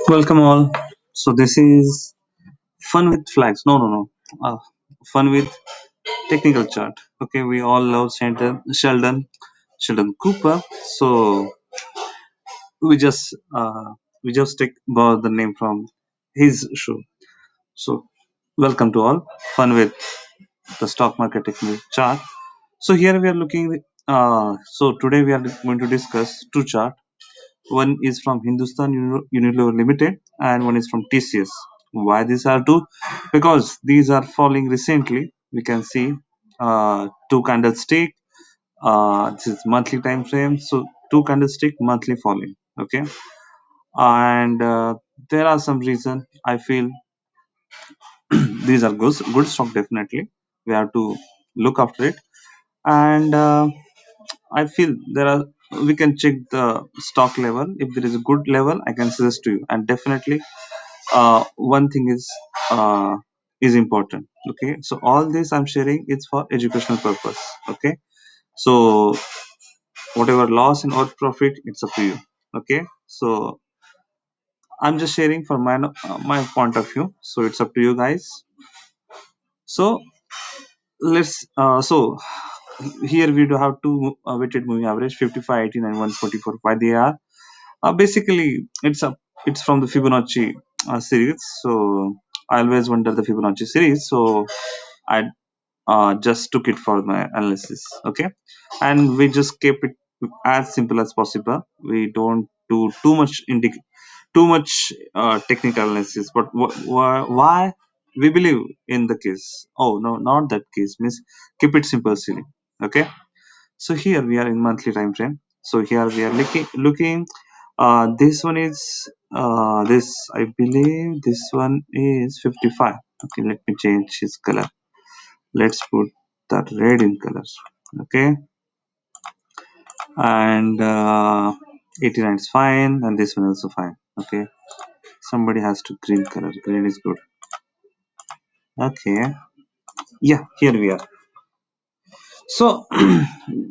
Welcome all. So this is fun with flags. No. Fun with technical chart. Okay, we all love Sheldon Cooper. So we just uh, we just take borrow the name from his show. So welcome to all. Fun with the stock market technical chart. So here we are looking. So today we are going to discuss two chart. One is from Hindustan Unilever Limited and one is from TCS. Why these are two? Because these are falling recently. We can see two candlestick. This is monthly time frame. So two candlestick monthly falling. Okay, and there are some reason I feel these are good stock definitely. We have to look after it, and I feel there are we can check the stock level. If there is a good level, I can suggest to you. And definitely, one thing uh, is important. Okay, so all this I'm sharing is for educational purpose. Okay, so whatever loss and or profit, it's up to you. Okay, so I'm just sharing from my point of view. So it's up to you guys. So so here we do have two weighted moving average 55, 18, and 144. Why they are? Basically, it's from the Fibonacci series. So I always wonder the Fibonacci series. So I just took it for my analysis. Okay, and we just kept it as simple as possible. We don't do too much technical analysis. But why we believe in the case? Oh no, not that case. Means keep it simple, silly. Okay, so here we are in monthly time frame. So here we are looking. This one is this I believe this one is 55. Okay, let me change his color. Let's put that red in color. Okay, and 89 is fine, and this one also fine. Okay, somebody has to green color. Green is good. Okay, yeah, here we are. So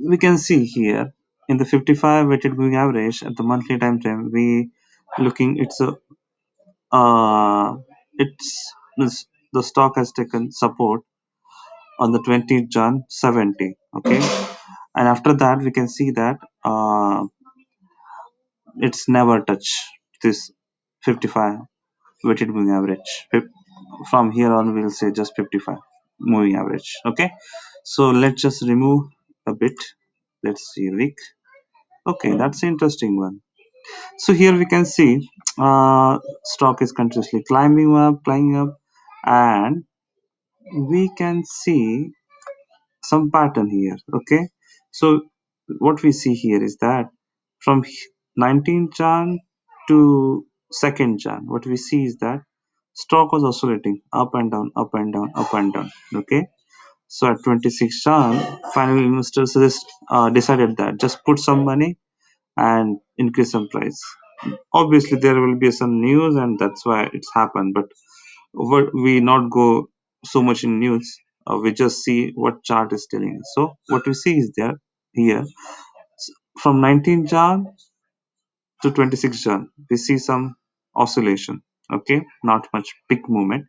we can see here in the 55 weighted moving average at the monthly time frame, we looking uh the stock has taken support on the 20th Jan 70. Okay, and after that we can see that it's never touched this 55 weighted moving average. From here on we'll say just 55 moving average. Okay, so let's just remove a bit. Let's see week. Okay, that's an interesting one. So here we can see stock is continuously climbing up, and we can see some pattern here. Okay, so what we see here is that from 19th Jan to 2nd Jan, what we see is that stock was oscillating up and down, up and down, up and down. Okay, so at 26th Jan, finally investors decided that just put some money and increase some price. Obviously there will be some news and that's why it's happened, but we not go so much in news. We just see what chart is telling us. So what we see is there here from 19 Jan to 26 Jan we see some oscillation. Okay, not much big movement,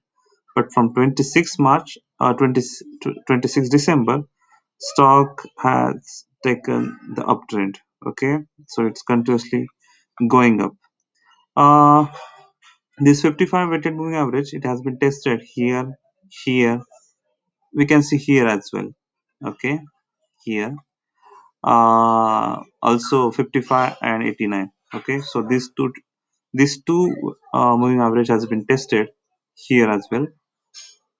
but from 26 March 20 to 26 December, stock has taken the uptrend. Okay, so it's continuously going up. uh This 55 weighted moving average, it has been tested here, here. We can see here as well. Okay, here. Also 55 and 89. Okay, so these two moving average has been tested here as well.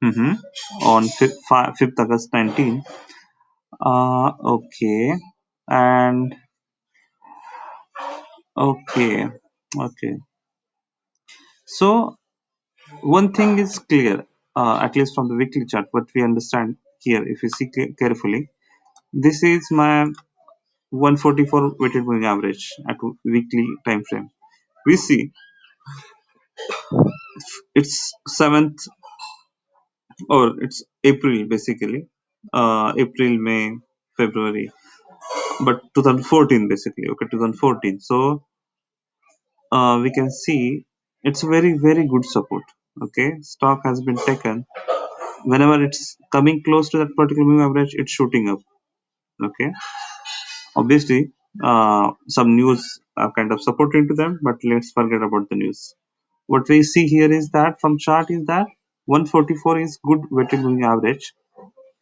Mm-hmm. On 5th August 19. Okay, and okay, okay. So one thing is clear, at least from the weekly chart, what we understand here, if you see carefully, this is my 144 weighted moving average at weekly time frame. We see it's 7th, or it's April basically, April, May, February, but 2014 basically. Okay, 2014. So we can see it's a very very good support. Okay, stock has been taken. Whenever it's coming close to that particular moving average, it's shooting up. Okay, obviously, some news are kind of supporting to them, but let's forget about the news. What we see here is that from chart is that 144 is good weighted moving average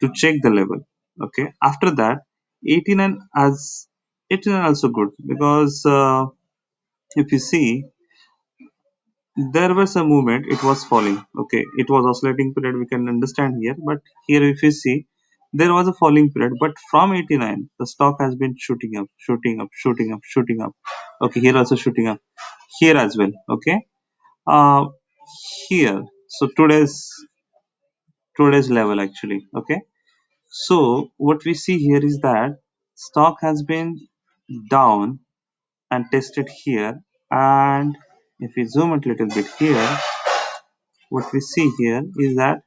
to check the level. Okay, after that 89 as 89 also good because if you see there was a movement, it was falling. Okay, it was oscillating period, we can understand here, but here if you see there was a falling period, but from 89 the stock has been shooting up, shooting up, shooting up, shooting up. Okay, here also shooting up, here as well. Okay, uh here, so today's level actually. Okay, so what we see here is that stock has been down and tested here, and if we zoom it a little bit here, what we see here is that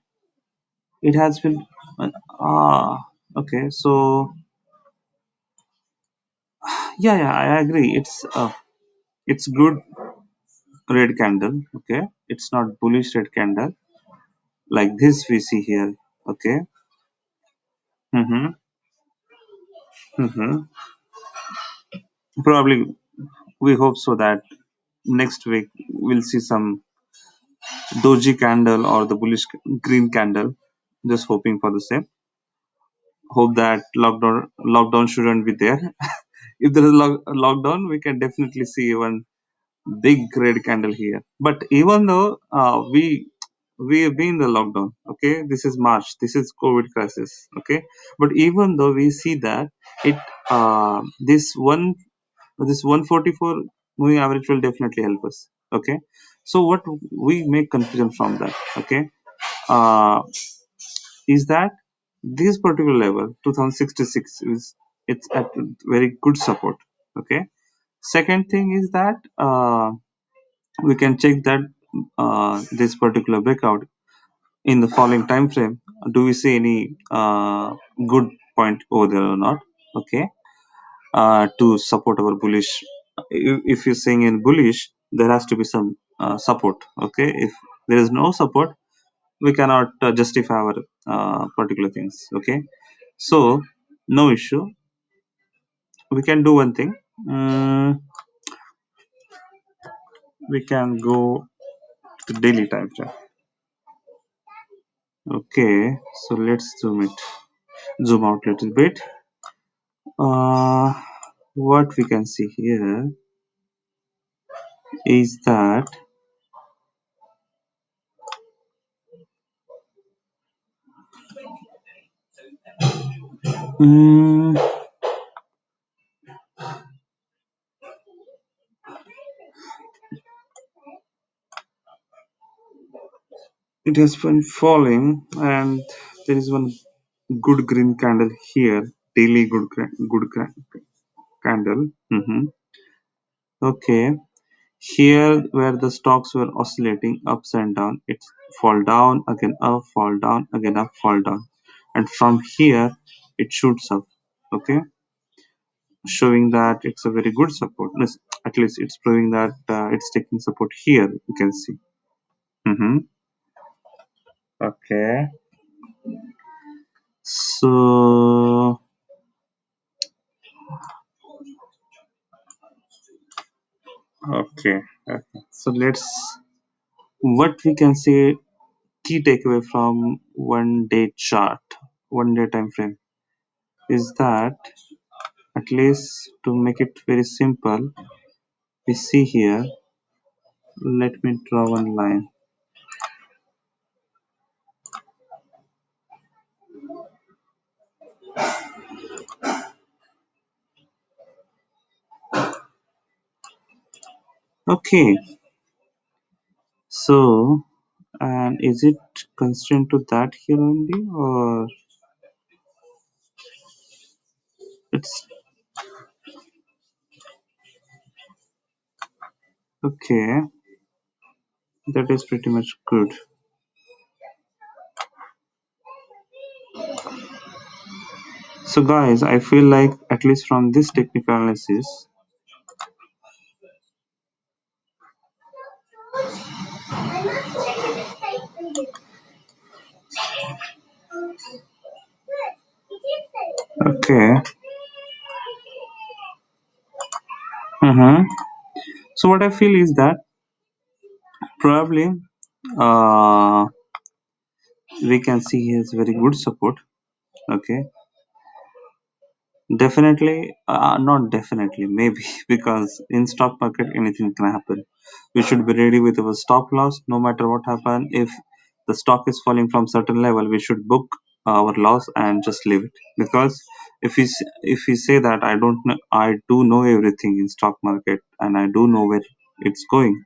it has been uh, okay, so yeah, I agree, it's good red candle. Okay, it's not bullish red candle like this we see here. Okay. Mm-hmm. Mm-hmm. Probably we hope so that next week we'll see some doji candle or the bullish green candle. Just hoping for the same. Hope that lockdown shouldn't be there. If there is lockdown, we can definitely see one big red candle here. But even though we have been in the lockdown, okay, this is March, this is COVID crisis, okay, but even though we see that it this 144 moving average will definitely help us. Okay, so what we make confusion from that, okay, uh, is that this particular level 2066 is it's at very good support. Okay, second thing is that we can check that this particular breakout in the following time frame, do we see any good point over there or not? Okay, to support our bullish, if you're saying in bullish there has to be some support. Okay, if there is no support we cannot justify our particular things. Okay, so no issue, we can do one thing. We can go to the daily time frame. Okay, so let's zoom out a little bit. uh, what we can see here is that mm, it has been falling, and there is one good green candle here, daily candle. Okay, here where the stocks were oscillating ups and down, it's fall down again up, fall down again up, fall down, and from here it shoots up. Okay, showing that it's a very good support. At least it's proving that it's taking support here. You can see. Okay, so okay, okay. So let's, what we can say, key takeaway from 1 day chart, 1 day time frame, is that at least to make it very simple, we see here. Let me draw one line. Okay, so and is it constrained to that here only, or it's okay? That is pretty much good. So guys, I feel like at least from this technical analysis, Okay. Mm-hmm. So what I feel is that probably uh, we can see his very good support. Okay, definitely, not definitely, maybe because in stock market anything can happen. We should be ready with our stop loss no matter what happen. If the stock is falling from certain level, we should book our loss and just leave it. Because if we say that I don't know, I do know everything in stock market and I do know where it's going,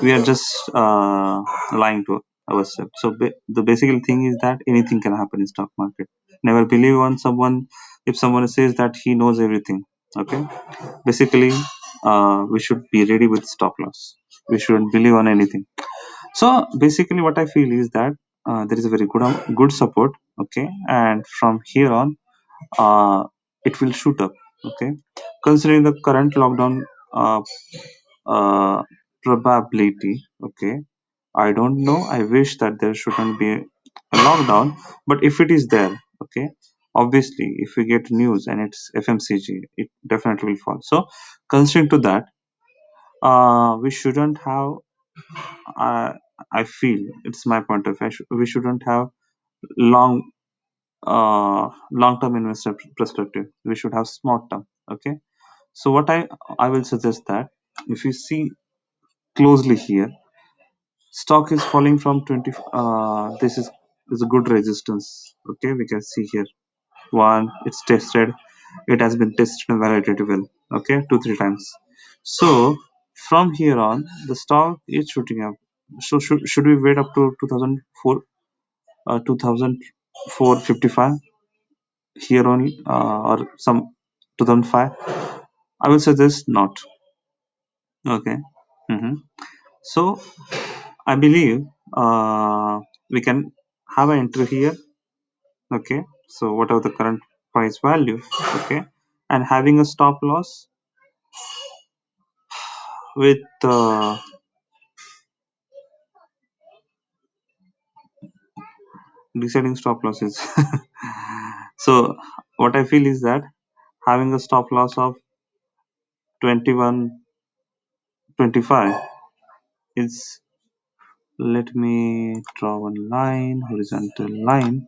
we are just lying to ourselves. So the basic thing is that anything can happen in stock market. Never believe on someone if someone says that he knows everything. Okay, basically, we should be ready with stop loss. We shouldn't believe on anything. So basically, what I feel is that there is a very good support. Okay, and from here on, uh, it will shoot up. Okay, considering the current lockdown uh, uh, probability. Okay, I don't know. I wish that there shouldn't be a lockdown, but if it is there, okay, obviously, if we get news and it's FMCG, it definitely will fall. So, considering to that, we shouldn't have. Uh, I feel it's my point of view. We shouldn't have long, long-term investor perspective. We should have small term. Okay. So, what I will suggest that if you see closely here, stock is falling from 20. This is a good resistance. Okay, we can see here one, it's tested, it has been tested and validated well. Okay, two three times. So from here on the stock is shooting up. So should we wait up to 2004, 2455 here only, or some 2005? I will suggest not. Okay. hmm so I believe we can have an entry here. Okay, so whatever the current price value. Okay, and having a stop loss with deciding stop losses. So what I feel is that having a stop loss of 2125 is, let me draw one line, horizontal line.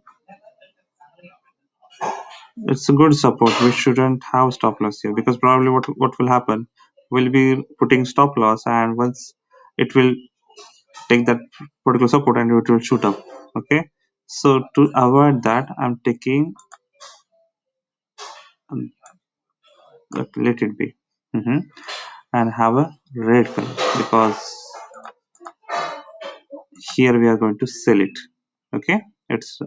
It's a good support. We shouldn't have stop loss here because probably what will happen, we'll be putting stop loss, and once it will take that particular support and it will shoot up. Okay, so to avoid that, I'm taking, um, let it be. hmm and have a red color because here we are going to sell it. Okay, it's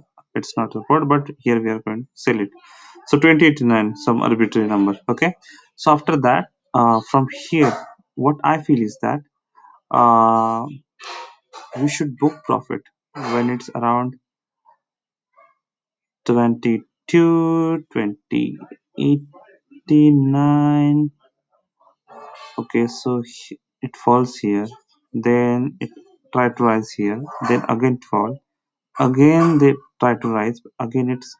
not support, but here we are going to sell it. So 2089, some arbitrary number. Okay, so after that, from here, what I feel is that uh, we should book profit when it's around 22, 89. Okay, so it falls here, then it try to rise here, then again fall, again they try to rise, again it's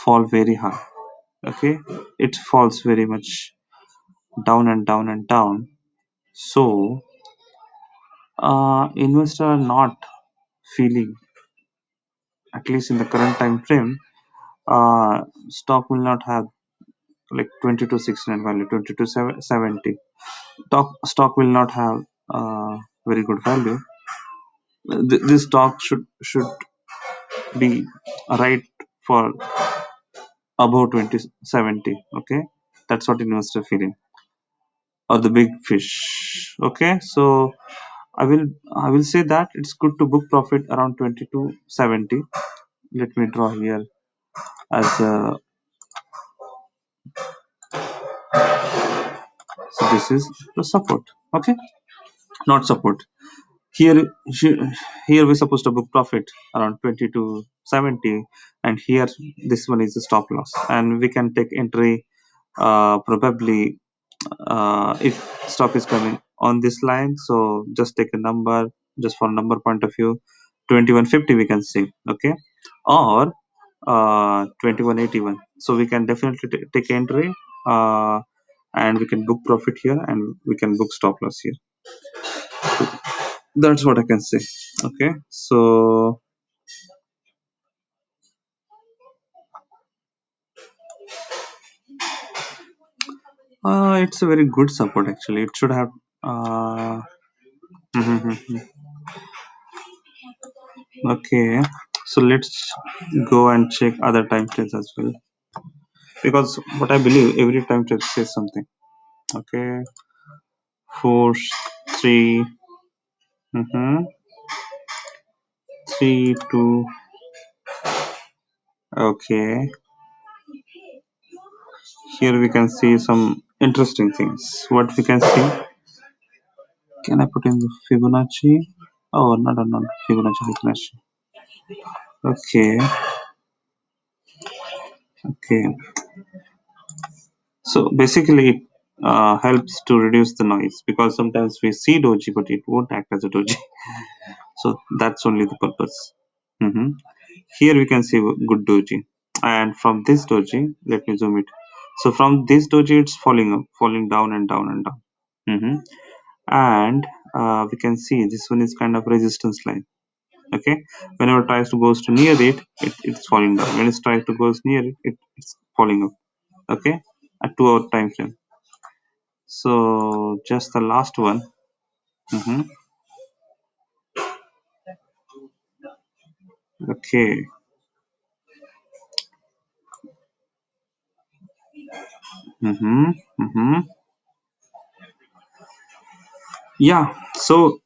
fall very high. Okay, it falls very much down and down and down. So investor are not feeling, at least in the current time frame, stock will not have like 2269 value, 2270. Stock will not have very good value. This stock should be right for above 2070. Okay, that's what investor feeling, or the big fish. Okay, so I will say that it's good to book profit around 2270. Let me draw here as so this is the support. Okay, not support. Here here we're supposed to book profit around 2270, and here this one is the stop loss, and we can take entry probably if stock is coming on this line. So just take a number, just for number point of view, 2150 we can see, okay, or 2181. So we can definitely take entry, and we can book profit here, and we can book stop loss here. That's what I can say. Okay, so it's a very good support actually. It should have. Uh, okay, so let's go and check other time frames as well, because what I believe every time frame says something. Okay, four, three, mm-hmm, three, two. Okay, here we can see some interesting things. What we can see? Can I put in the Fibonacci? Oh, not Fibonacci. Fibonacci. Okay, okay. So basically, it helps to reduce the noise, because sometimes we see doji, but it won't act as a doji. So that's only the purpose. Hmm. Here we can see good doji, and from this doji, let me zoom it. So from this doji, it's falling up, falling down and down and down. Hmm. And we can see this one is kind of resistance line. Okay, whenever it tries to goes to near it, it's falling down. When it tries to goes near it, it's falling up. Okay, at 2 hour time frame. So just the last one. Hmm. Okay. Hmm. Hmm. Yeah. So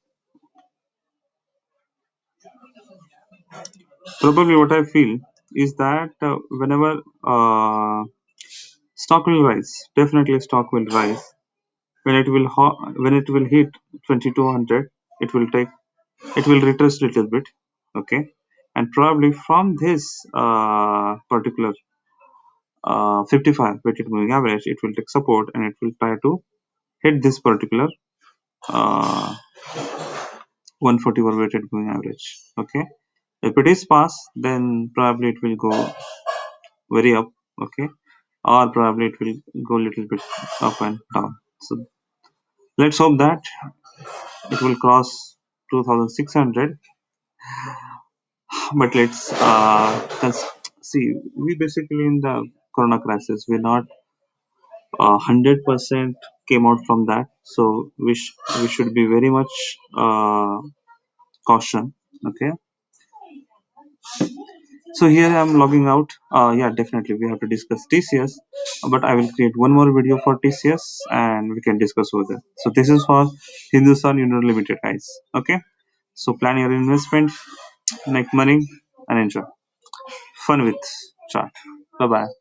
probably what I feel is that whenever stock will rise, definitely stock will rise. When it will hit 2200, it will take, it will retrace little bit. Okay, and probably from this particular 55 weighted moving average, it will take support, and it will try to hit this particular uh, 141 weighted moving average. Okay, if it is pass, then probably it will go very up. Okay, or probably it will go a little bit up and down. So let's hope that it will cross 2600. But let's see. We basically in the Corona crisis, we're not 100% came out from that. So we should be very much caution. Okay. So here I'm logging out. Yeah, definitely we have to discuss TCS, but I will create one more video for TCS and we can discuss over there. So this is for Hindustan Unilever Limited, guys. Okay. So plan your investment, make money, and enjoy. Fun with chart. Bye bye.